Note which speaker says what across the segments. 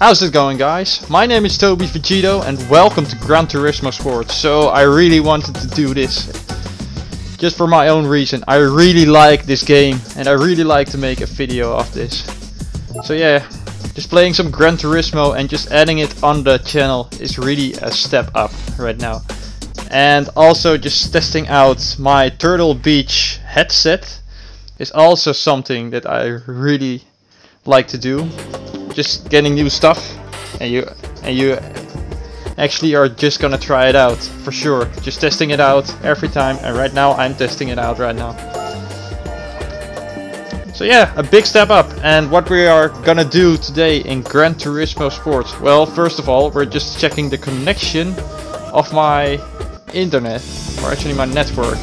Speaker 1: How's it going, guys? My name is Toby Vegito and welcome to Gran Turismo Sports. So I really wanted to do this just for my own reason. I really like this game and I really like to make a video of this. So yeah, just playing some Gran Turismo and just adding it on the channel is really a step up right now. And also just testing out my Turtle Beach headset is also something that I really like to do. Just getting new stuff, and you actually are just gonna try it out for sure. Just testing it out every time, and right now I'm testing it out right now. So yeah, a big step up. And what we are gonna do today in Gran Turismo Sports, well, first of all, we're just checking the connection of my internet, or actually my network.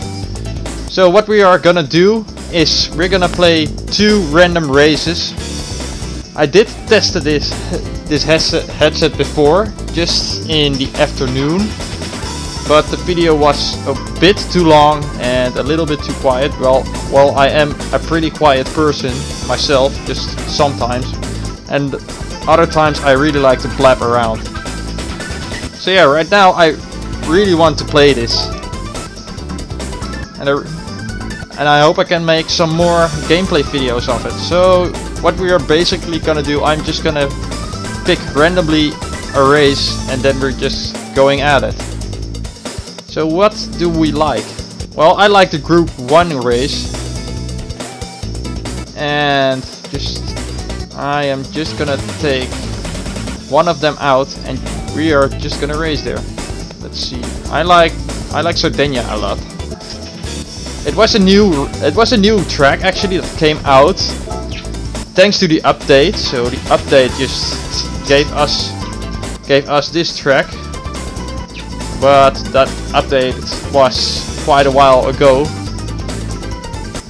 Speaker 1: So what we are gonna do is we're gonna play 2 random races. I did test this headset before, just in the afternoon, but the video was a bit too long and a little bit too quiet. Well, I am a pretty quiet person myself, just sometimes, and other times I really like to blab around. So yeah, right now I really want to play this, and I hope I can make some more gameplay videos of it. So what we are basically gonna do, I'm just gonna pick randomly a race and then we're just going at it. So what do we like? Well, I like the Group 1 race, and I am just gonna take one of them out and we are just gonna race there. Let's see. I like Sardinia a lot. It was a new track actually that came out thanks to the update. So the update just gave us this track, but that update was quite a while ago.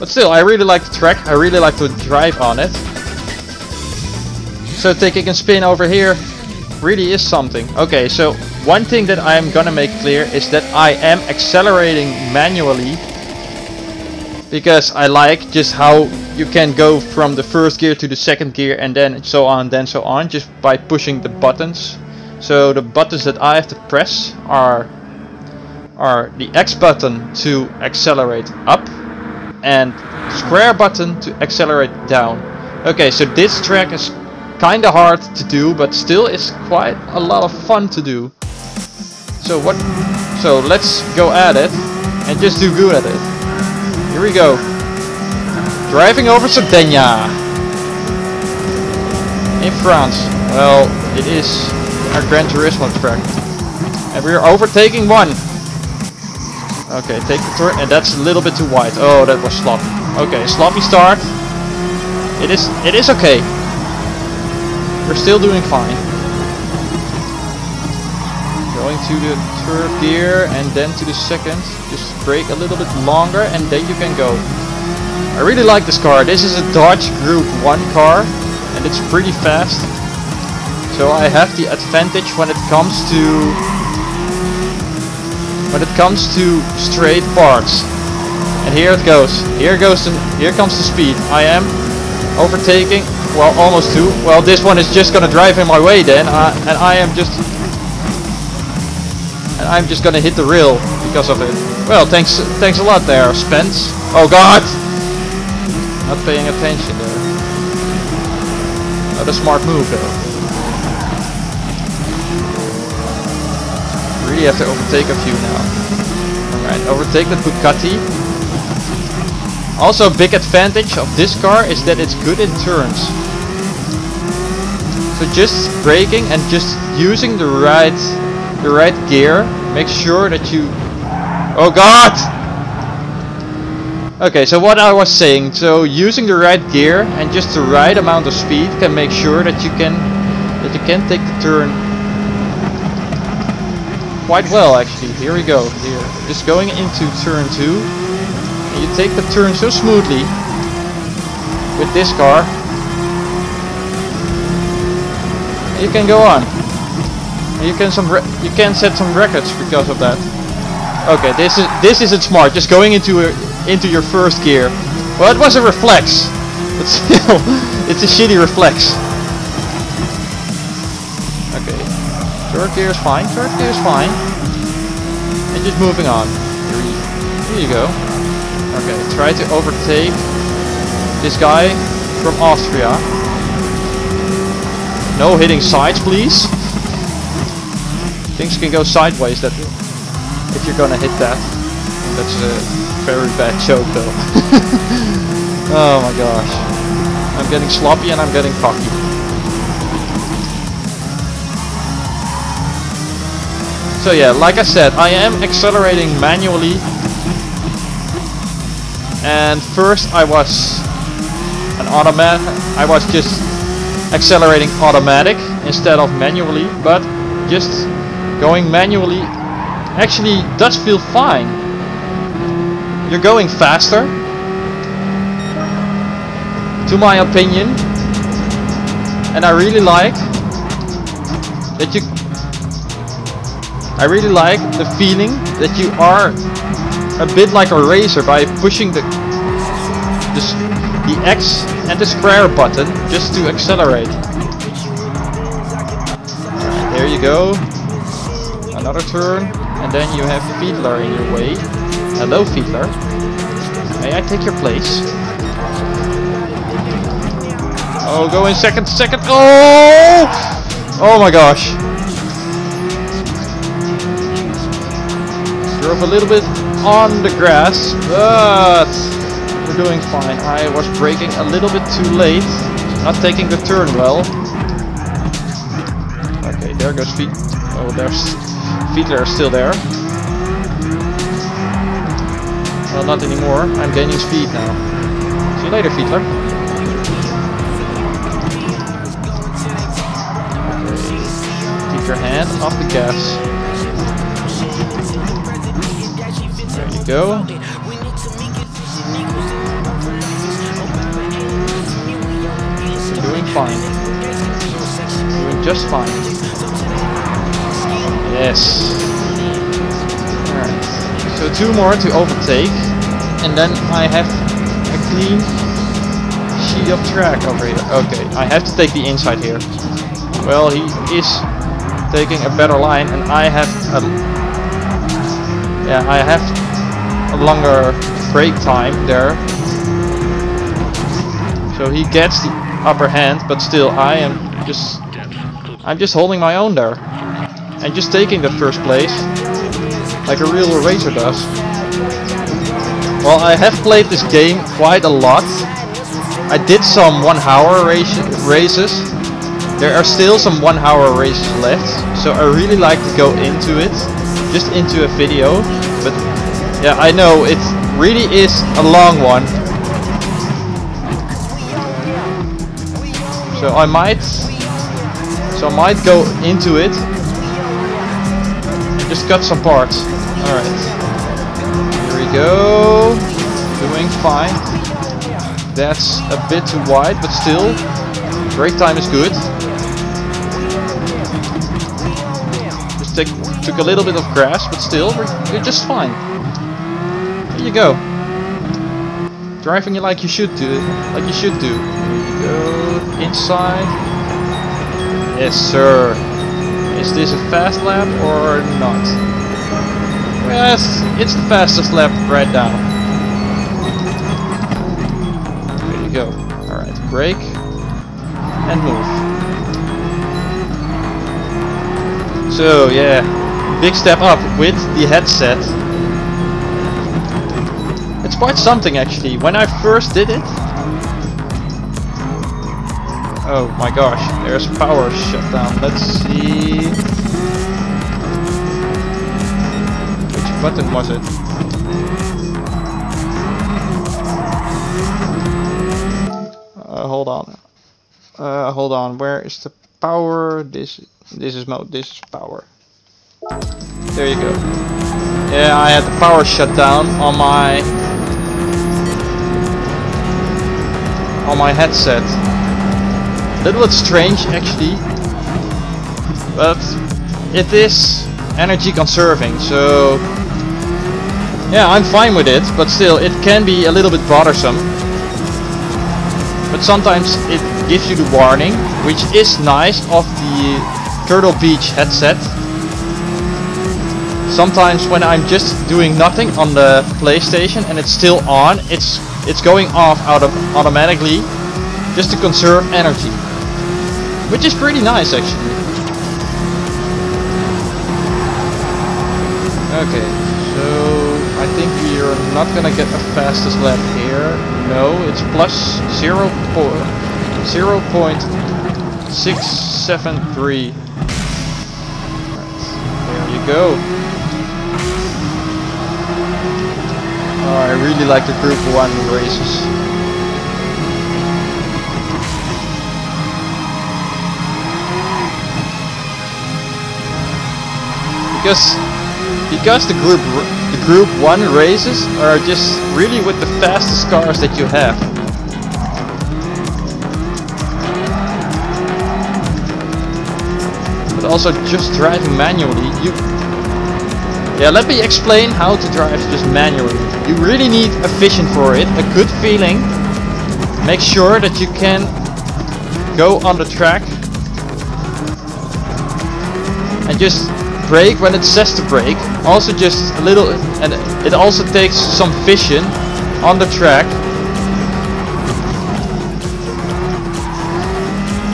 Speaker 1: But still, I really like the track. I really like to drive on it. So taking a spin over here really is something. Okay, so one thing that I am gonna make clear is that I am accelerating manually, because I like just how you can go from the first gear to the second gear and then so on, just by pushing the buttons. So the buttons that I have to press are the X button to accelerate up and square button to accelerate down. Okay, so this track is kinda hard to do, but still it's quite a lot of fun to do. So let's go at it and just do good at it. Here we go. Driving over Sardinia in France. Well, it is our Gran Turismo track. And we're overtaking one. Okay, take the turn, and that's a little bit too wide. Oh, that was sloppy. Okay, sloppy start. It is okay. We're still doing fine. Going to the third gear and then to the second. Just brake a little bit longer and then you can go. I really like this car. This is a Dodge Group 1 car and it's pretty fast. So I have the advantage when it comes to straight parts. And here it goes. Here comes the speed. I am overtaking. Well, almost two. Well, this one is just gonna drive in my way then, and I'm just gonna hit the rail because of it. Well, thanks a lot there, Spence. Oh God! Not paying attention there. Not a smart move though. Really have to overtake a few now. Alright, overtake the Bugatti. Also, a big advantage of this car is that it's good in turns. So just braking and just using the right gear. Make sure that you... Oh God! Okay, so what I was saying, so using the right gear and just the right amount of speed can make sure that you can take the turn quite well actually. Here we go. Here, just going into turn 2. And you take the turn so smoothly with this car. You can go on. You can set some records because of that. Okay, this isn't smart. Just going into your first gear. Well, it was a reflex, but still, it's a shitty reflex. Okay. Third gear is fine. Third gear is fine. And just moving on. Here you go. Okay, try to overtake this guy from Austria. No hitting sides, please. Things can go sideways that if you're gonna hit that. That's a very bad joke though. Oh my gosh. I'm getting sloppy and I'm getting cocky. So yeah, like I said, I am accelerating manually. And first I was just accelerating automatic instead of manually, but just going manually actually does feel fine. You're going faster, to my opinion, and I really like the feeling that you are a bit like a racer by pushing the X and the square button just to accelerate. Alright, there you go. Another turn, and then you have Fiedler in your way. Hello Fiedler. May I take your place? Oh, go in second. Oh! Oh my gosh. Drove a little bit on the grass, but we're doing fine. I was braking a little bit too late, not taking the turn well. Okay, there goes there's Fiedler still there. Well, not anymore. I'm gaining speed now. See you later, Fiedler. Okay. Keep your hand off the gas. There you go. You're doing fine. Doing just fine. Yes. Alright. So 2 more to overtake. And then I have a clean sheet of track over here. Okay, I have to take the inside here. Well, he is taking a better line and I have a longer brake time there. So he gets the upper hand, but still I'm just holding my own there. And just taking the first place like a real racer does. Well, I have played this game quite a lot. I did some 1 hour races. There are still some 1 hour races left. So I really like to go into it. Just into a video. But yeah, I know it really is a long one. So I might go into it. Just cut some parts. Alright. Here we go. Doing fine. That's a bit too wide, but still. Brake time is good. Just took a little bit of grass, but still, we're just fine. Here you go. Driving it like you should do. Like you should do. Here you go. Inside. Yes, sir. Is this a fast lap or not? Yes, it's the fastest lap right now. There you go. Alright, brake and move. So yeah, big step up with the headset. It's quite something actually. When I first did it, oh my gosh, there's power shutdown. Let's see. Which button was it? Hold on. Hold on. Where is the power? This is mode. This is power. There you go. Yeah, I had the power shut down on my headset. That was strange actually, but it is energy conserving, so yeah, I'm fine with it, but still it can be a little bit bothersome. But sometimes it gives you the warning, which is nice of the Turtle Beach headset. Sometimes when I'm just doing nothing on the PlayStation and it's still on, it's going off automatically just to conserve energy, which is pretty nice actually. Okay, so I think we are not gonna get the fastest lap here. No, it's plus 0.673. There you go. Oh, I really like the Group 1 races. Because the Group 1 races are just really with the fastest cars that you have. But also just driving manually, let me explain how to drive just manually. You really need a vision for it, a good feeling. Make sure that you can go on the track and just brake when it says to brake. Also just a little, and it also takes some vision on the track.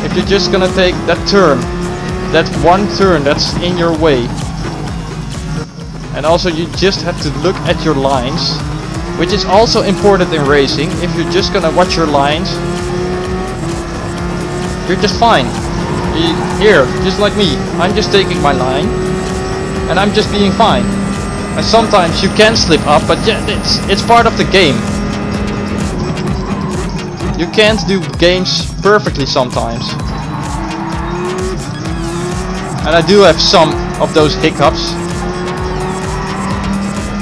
Speaker 1: If you're just gonna take that turn, that one turn that's in your way. And also you just have to look at your lines, which is also important in racing. If you're just gonna watch your lines, you're just fine. Here, just like me, I'm just taking my line and I'm just being fine. And sometimes you can slip up, but yeah, it's part of the game. You can't do games perfectly sometimes. And I do have some of those hiccups.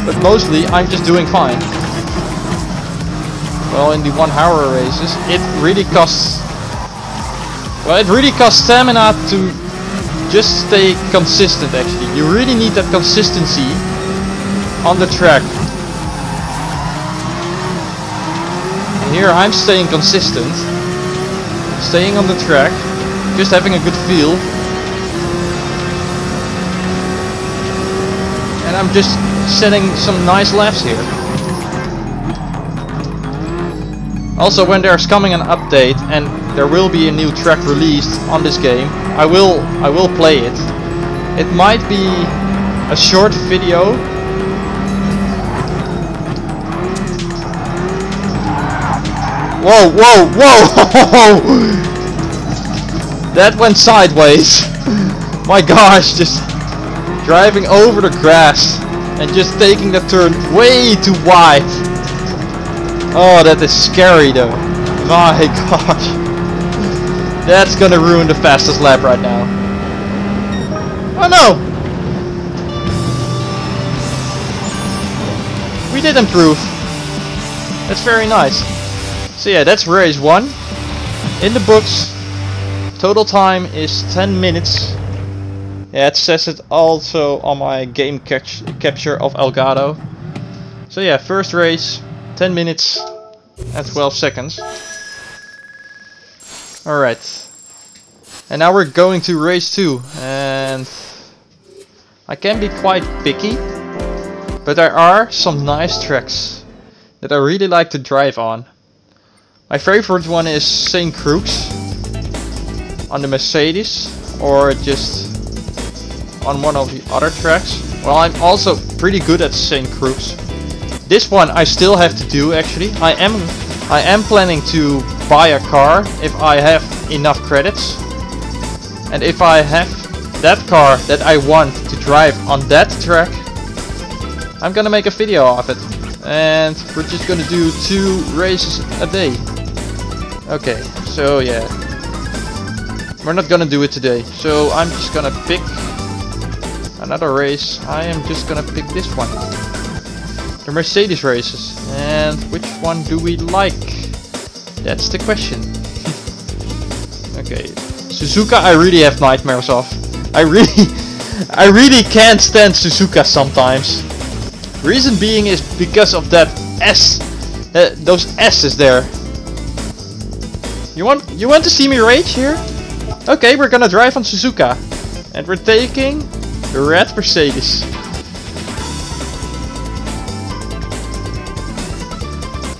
Speaker 1: But mostly I'm just doing fine. Well, in the 1 hour races, it really costs stamina to just stay consistent actually. You really need that consistency on the track. And here I'm staying consistent, staying on the track, just having a good feel. And I'm just setting some nice laps here. Also, when there's coming an update and there will be a new track released on this game, I will play it. It might be a short video. Whoa, whoa, whoa! That went sideways. My gosh, just driving over the grass and just taking the turn way too wide. Oh, that is scary though. My gosh. That's gonna ruin the fastest lap right now. Oh no! We did improve. That's very nice. So yeah, that's race 1. In the books, total time is 10 minutes. Yeah, it says it also on my game capture of Elgato. So yeah, first race, 10 minutes and 12 seconds. Alright. And now we're going to race 2. And I can be quite picky, but there are some nice tracks that I really like to drive on. My favorite one is St. Croix on the Mercedes, or just on one of the other tracks. Well, I'm also pretty good at St. Croix. This one I still have to do actually. I am planning to buy a car if I have enough credits. And if I have that car that I want to drive on that track, I'm gonna make a video of it. And we're just gonna do 2 races a day. Okay, so yeah. We're not gonna do it today. So I'm just gonna pick another race. I am just gonna pick this one. The Mercedes races. And which one do we like? That's the question. Okay. Suzuka I really have nightmares of. I really can't stand Suzuka sometimes. Reason being is because of that S. Those S's there. You want to see me rage here? Okay, we're gonna drive on Suzuka. And we're taking the red Mercedes.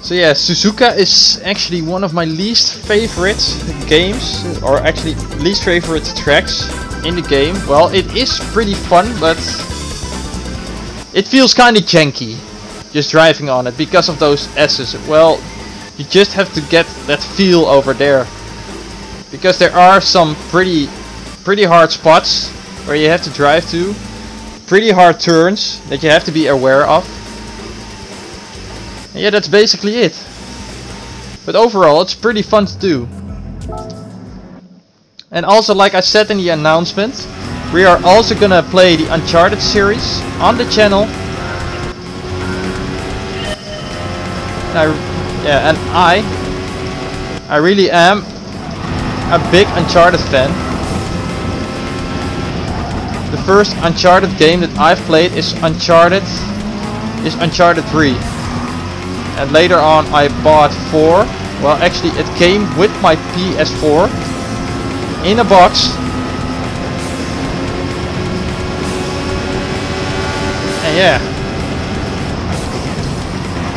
Speaker 1: So yeah, Suzuka is actually one of my least favorite games, or actually least favorite tracks in the game. Well, it is pretty fun, but it feels kind of janky just driving on it because of those S's. Well, you just have to get that feel over there, because there are some pretty hard spots where you have to drive to, pretty hard turns that you have to be aware of. And yeah, that's basically it. But overall, it's pretty fun to do. And also, like I said in the announcement, we are also gonna play the Uncharted series on the channel. And I really am a big Uncharted fan. The first Uncharted game that I've played is Uncharted 3. And later on I bought 4. Well, actually it came with my PS4 in a box. And yeah.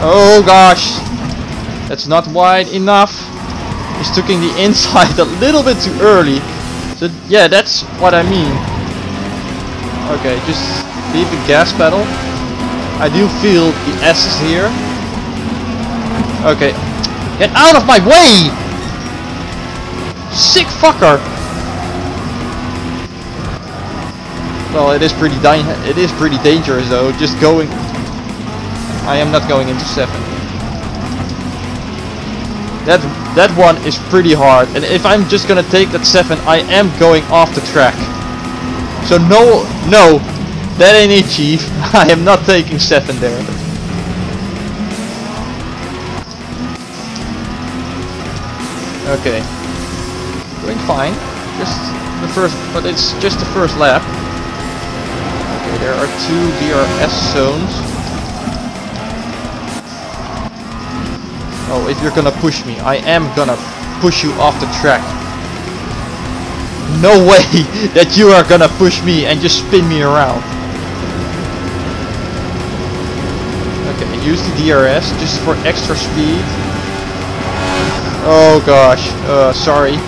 Speaker 1: Oh gosh. That's not wide enough. He's taking the inside a little bit too early. So yeah, that's what I mean. Okay, just leave the gas pedal. I do feel the S's here. Okay, get out of my way! Sick fucker! Well, it is pretty dangerous though. Just going. I am not going into 7. That one is pretty hard, and if I'm just gonna take that 7, I am going off the track. So no, that ain't it, Chief. I am not taking 7 there. Okay, doing fine. Just the first, but it's just the first lap. Okay, there are 2 DRS zones. Oh, if you're gonna push me, I am gonna push you off the track. No way that you are gonna push me and just spin me around. Okay, use the DRS just for extra speed. Oh gosh, sorry.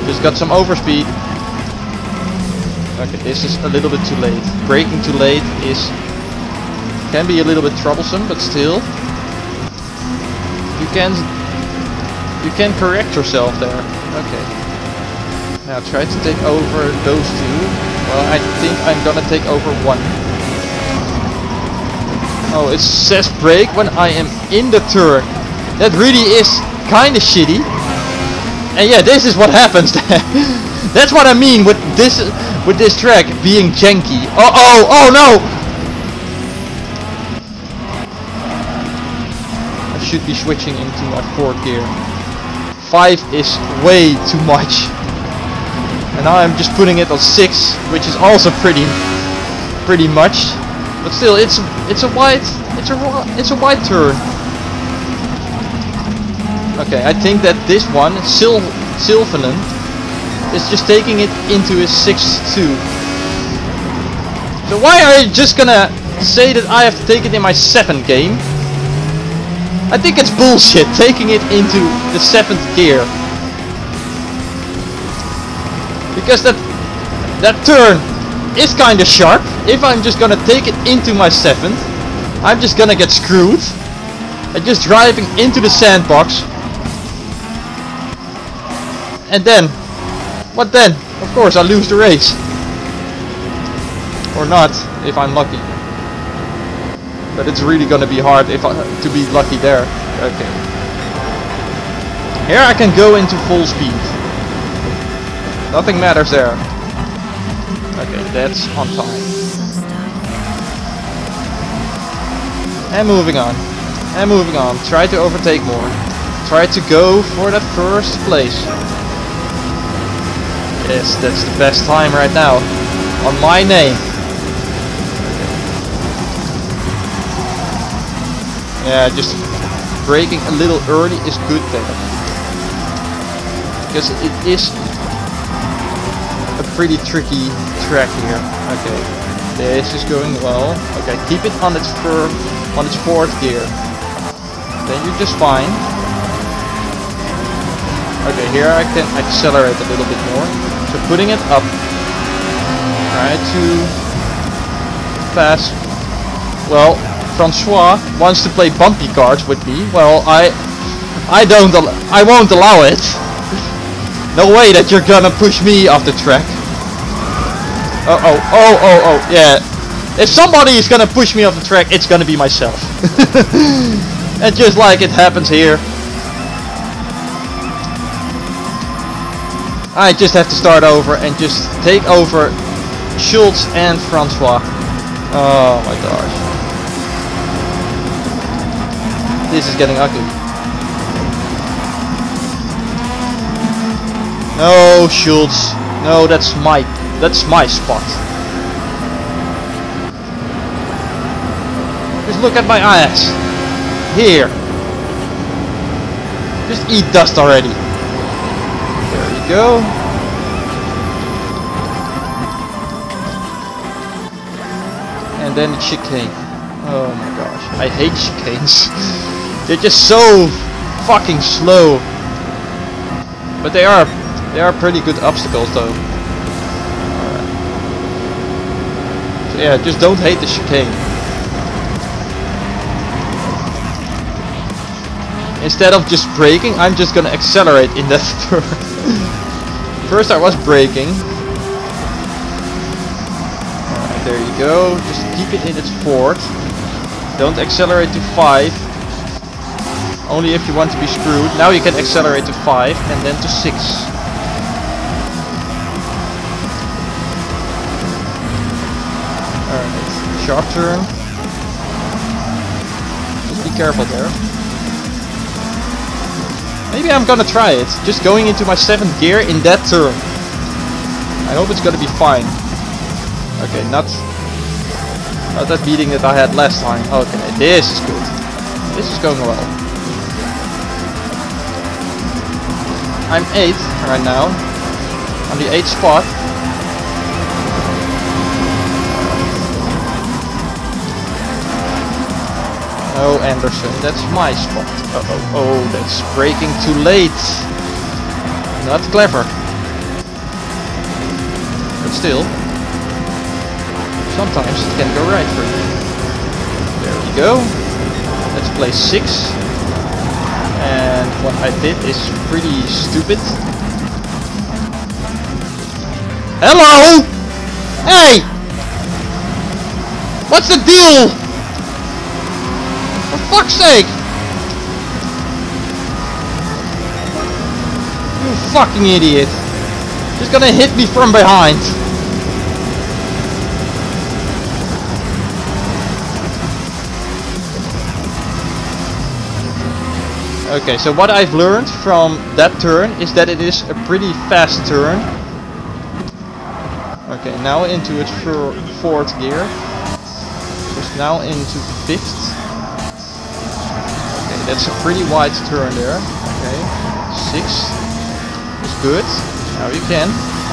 Speaker 1: Just got some overspeed. Okay, this is a little bit too late. Braking too late can be a little bit troublesome, but still. You can correct yourself there. Okay. Now try to take over those 2. Well, I think I'm gonna take over 1. Oh, it says brake when I am in the turn. That really is kinda shitty. And yeah, this is what happens. That's what I mean with this track being janky. Oh no! I should be switching into my 4th gear. 5 is way too much. And now I'm just putting it on 6, which is also pretty much. But still, it's a wide turn. Okay, I think that this one, Sylvanen, is just taking it into his 6th too. So why are you just gonna say that I have to take it in my 7th game? I think it's bullshit taking it into the 7th gear. Because that turn is kinda sharp. If I'm just gonna take it into my 7th, I'm just gonna get screwed. I'm just driving into the sandbox. And then, what then? Of course I lose the race. Or not, if I'm lucky. But it's really gonna be hard to be lucky there. Okay. Here I can go into full speed. Nothing matters there. Okay, that's on time. And moving on. And moving on. Try to overtake more. Try to go for that first place. Yes, that's the best time right now. On my name. Yeah, just braking a little early is good there. Because it is a pretty tricky track here. Okay, this is going well. Okay, keep it on its fourth gear. Then you're just fine. Okay, here I can accelerate a little bit more. So putting it up. Try to pass. Well, Francois wants to play bumpy cars with me. Well, I won't allow it. No way that you're gonna push me off the track. Oh, yeah. If somebody is gonna push me off the track, it's gonna be myself. And just like it happens here, I just have to start over and just take over Schultz and Francois. Oh my gosh. This is getting ugly. No, Schultz. No, that's my spot. Just look at my ass. Here. Just eat dust already. There you go. And then the chicane. Oh my gosh. I hate chicanes. They're just so fucking slow. But they are pretty good obstacles though. Alright. So yeah, just don't hate the chicane. Instead of just braking, I'm just gonna accelerate in that turn. First I was braking. Alright, there you go. Just keep it in its fourth. Don't accelerate to 5. Only if you want to be screwed. Now you can accelerate to 5 and then to 6. Alright, sharp turn. Just be careful there. Maybe I'm gonna try it. Just going into my 7th gear in that turn. I hope it's gonna be fine. Okay, not that beating that I had last time. Okay, this is good. This is going well. I'm 8th right now. On the 8th spot. Oh, Anderson, that's my spot. Oh, that's braking too late. Not clever. But still, sometimes it can go right for you. There we go. Let's play 6. And what I did is pretty stupid. Hello! Hey! What's the deal? For fuck's sake! You fucking idiot. Just gonna hit me from behind. Okay, so what I've learned from that turn is that it is a pretty fast turn. Okay, now into its 4th gear. Just now into 5th. Okay, that's a pretty wide turn there. Okay, 6 is good. Now you can.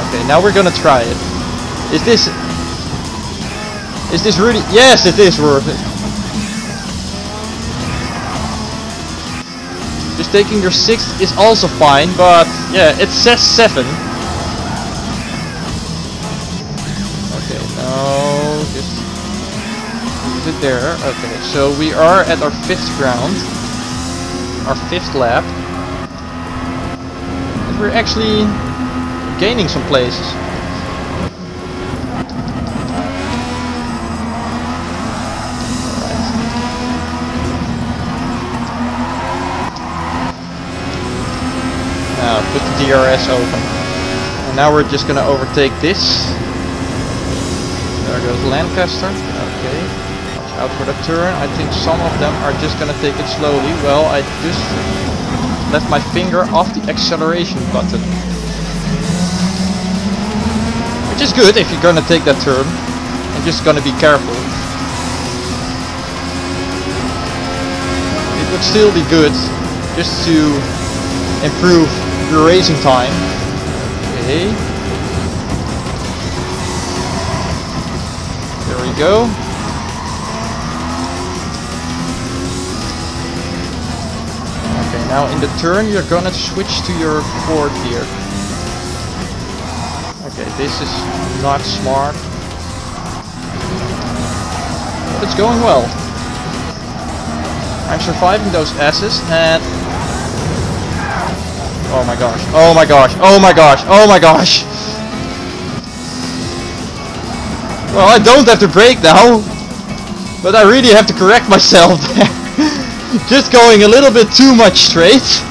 Speaker 1: Okay, now we're gonna try it. Is this really? Yes, it is worth it. Just taking your 6th is also fine, but yeah, it says 7. Okay, now just leave it there. Okay, so we are at our 5th round, our 5th lap, and we're actually gaining some places. Put the DRS open. And now we're just gonna overtake this. There goes Lancaster. Okay. Watch out for the turn. I think some of them are just gonna take it slowly. Well, I just left my finger off the acceleration button. Which is good if you're gonna take that turn. I'm just gonna be careful. It would still be good just to improve your racing time. Okay. you go. Okay, now in the turn you're gonna switch to your fourth gear. Okay, this is not smart. But it's going well. I'm surviving those S's and... Oh my gosh, oh my gosh, oh my gosh, oh my gosh! Well, I don't have to brake now, but I really have to correct myself there. Just going a little bit too much straight.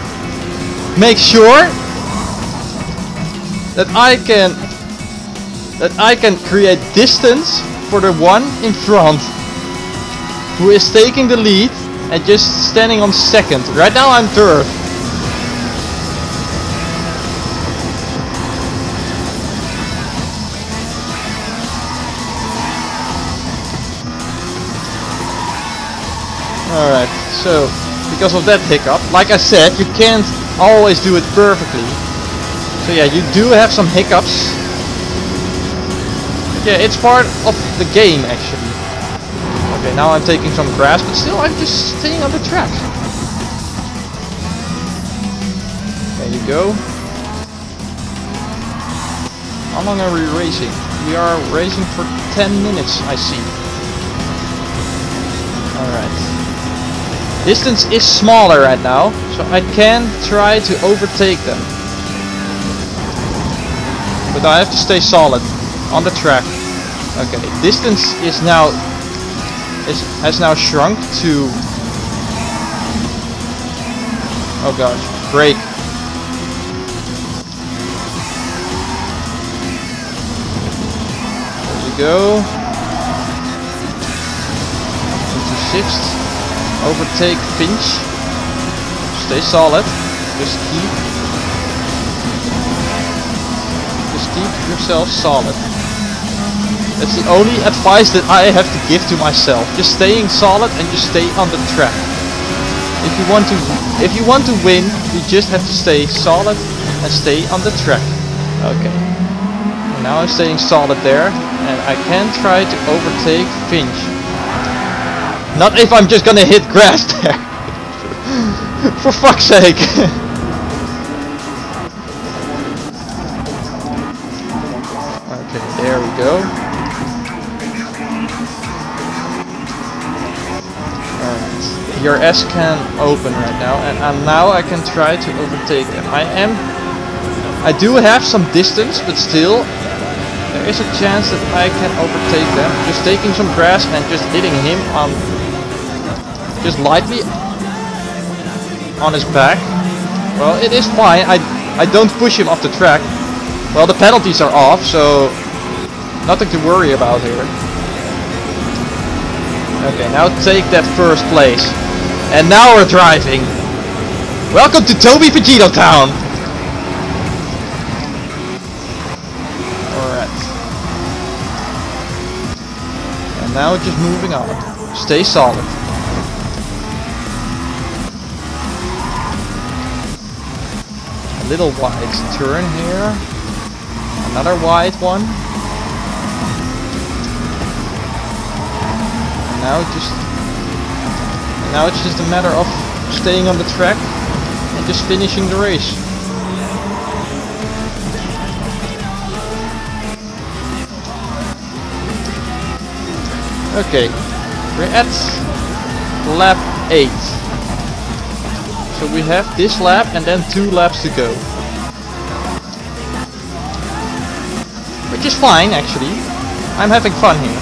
Speaker 1: Make sure that I can create distance for the one in front who is taking the lead and just standing on second. Right now I'm third. Alright, so because of that hiccup, like I said, you can't always do it perfectly. So yeah, you do have some hiccups. But yeah, it's part of the game actually. Okay, now I'm taking some grass, but still I'm just staying on the track. There you go. How long are we racing? We are racing for 10 minutes, I see. Alright. Distance is smaller right now, so I can try to overtake them. But I have to stay solid on the track. Okay, distance is now has now shrunk to... Oh gosh, brake. There you go. Into sixth. Overtake Finch. Stay solid. Just keep yourself solid. That's the only advice that I have to give to myself. Just staying solid and just stay on the track. If you want to win, you just have to stay solid and stay on the track. Okay. And now I'm staying solid there, and I can try to overtake Finch. Not if I'm just gonna hit grass there. For fuck's sake. Okay, there we go. Alright. Your S can open right now, and now I can try to overtake them. I do have some distance, but still there is a chance that I can overtake them. Just taking some grass and just hitting him on just lightly on his back. Well, it is fine. I don't push him off the track. Well, the penalties are off, so nothing to worry about here. Okay, now take that first place. And now we're driving. Welcome to Toby Vegito Town. Alright. And now just moving on. Stay solid. Little wide turn here, another wide one, and now it's just a matter of staying on the track and just finishing the race. Okay, we're at lap 8. So we have this lap and then 2 laps to go. Which is fine actually. I'm having fun here.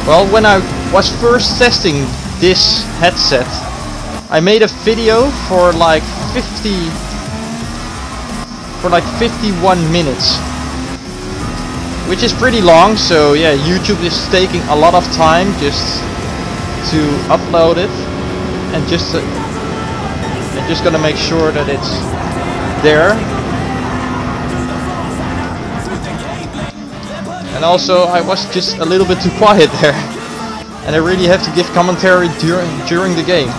Speaker 1: Well, when I was first testing this headset, I made a video for like 51 minutes. Which is pretty long, so yeah, YouTube is taking a lot of time just to upload it, and just gonna make sure that it's there. And also, I was just a little bit too quiet there, and I really have to give commentary during the game.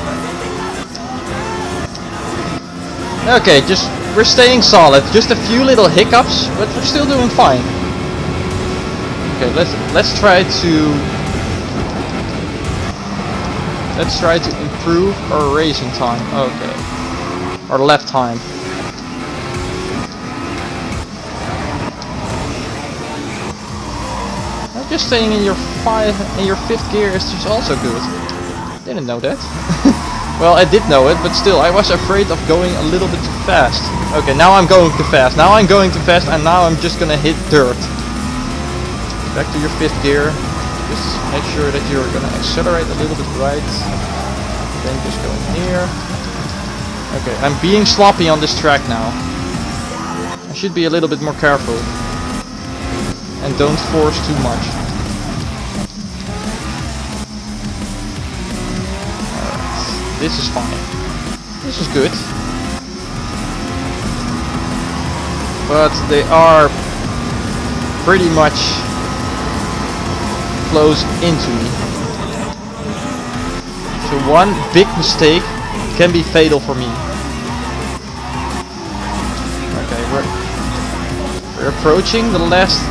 Speaker 1: Okay, just we're staying solid. Just a few little hiccups, but we're still doing fine. Okay, let's try to improve our racing time. Okay, our lap time. Just staying in your fifth gear is just also good. Didn't know that. Well, I did know it, but still, I was afraid of going a little bit too fast. Okay, now I'm going too fast. Now I'm going too fast, and now I'm just gonna hit dirt. Back to your fifth gear. Just make sure that you're gonna accelerate a little bit right. Then just go in here. Okay, I'm being sloppy on this track now. I should be a little bit more careful. And don't force too much. Alright, this is fine. This is good. But they are pretty much close into me. So one big mistake can be fatal for me. Okay, we're approaching the last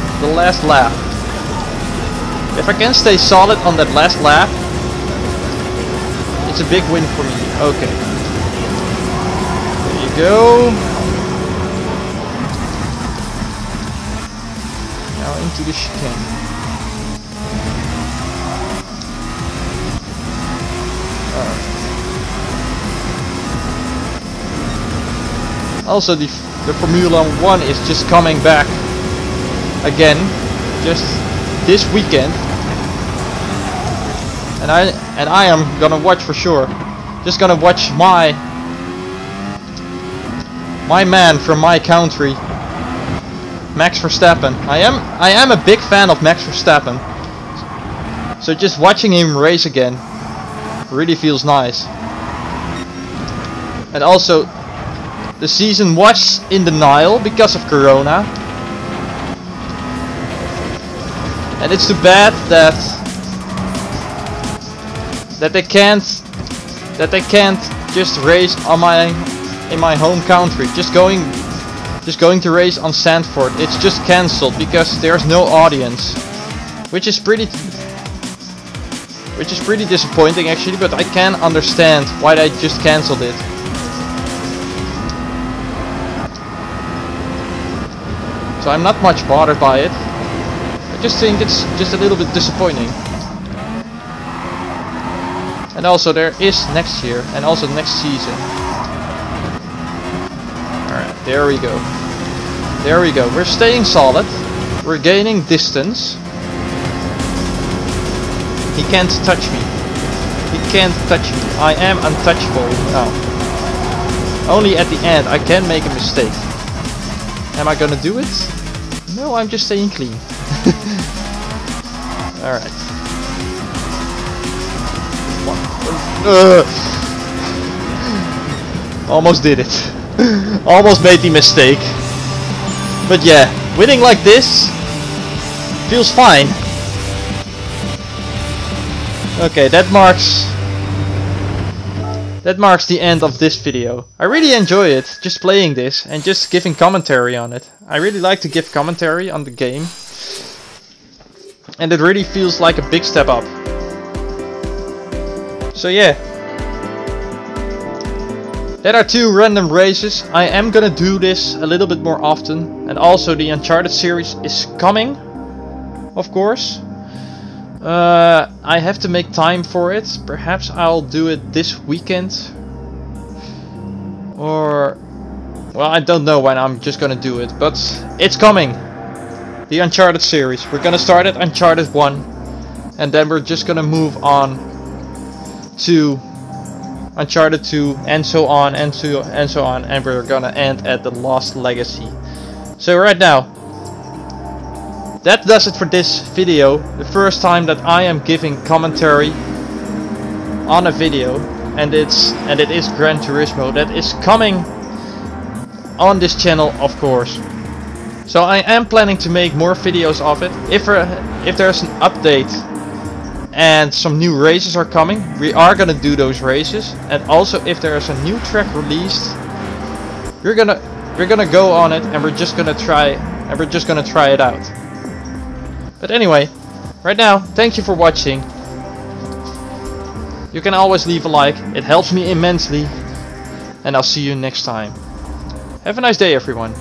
Speaker 1: lap. If I can stay solid on that last lap, it's a big win for me. Okay. There you go. Now into the chicane. Also, the Formula 1 is just coming back again, just this weekend, and I am gonna watch for sure. Just gonna watch my man from my country, Max Verstappen. I am a big fan of Max Verstappen, so just watching him race again really feels nice. And also, the season was in denial because of Corona. And it's too bad that they can't just race on in my home country. Just going to race on Sandford. It's just cancelled because there's no audience, which is pretty disappointing actually. But I can understand why they just cancelled it. So I'm not much bothered by it. I just think it's just a little bit disappointing. And also there is next year and also next season. Alright, there we go. There we go. We're staying solid. We're gaining distance. He can't touch me. He can't touch me. I am untouchable now. Only at the end I can make a mistake. Am I gonna do it? No, I'm just staying clean. Alright. Almost did it. Almost made the mistake. But yeah, winning like this feels fine. Okay, that marks the end of this video. I really enjoy it, just playing this and just giving commentary on it. I really like to give commentary on the game. And it really feels like a big step up. So yeah. There are 2 random races. I am gonna do this a little bit more often. And also the Uncharted series is coming, of course. I have to make time for it. Perhaps I'll do it this weekend. Or... well, I don't know when I'm just gonna do it. But it's coming. The Uncharted series. We're gonna start at Uncharted 1. And then we're just gonna move on to Uncharted 2 and so on and so on. And we're gonna end at The Lost Legacy. So right now, that does it for this video. The first time that I am giving commentary on a video, and it is Gran Turismo. That is coming on this channel, of course. So I am planning to make more videos of it. If there's an update and some new races are coming, we are gonna do those races. And also if there's a new track released, we're gonna we're gonna go on it and we're just gonna try it out. But anyway, right now, thank you for watching. You can always leave a like, it helps me immensely. And I'll see you next time. Have a nice day, everyone.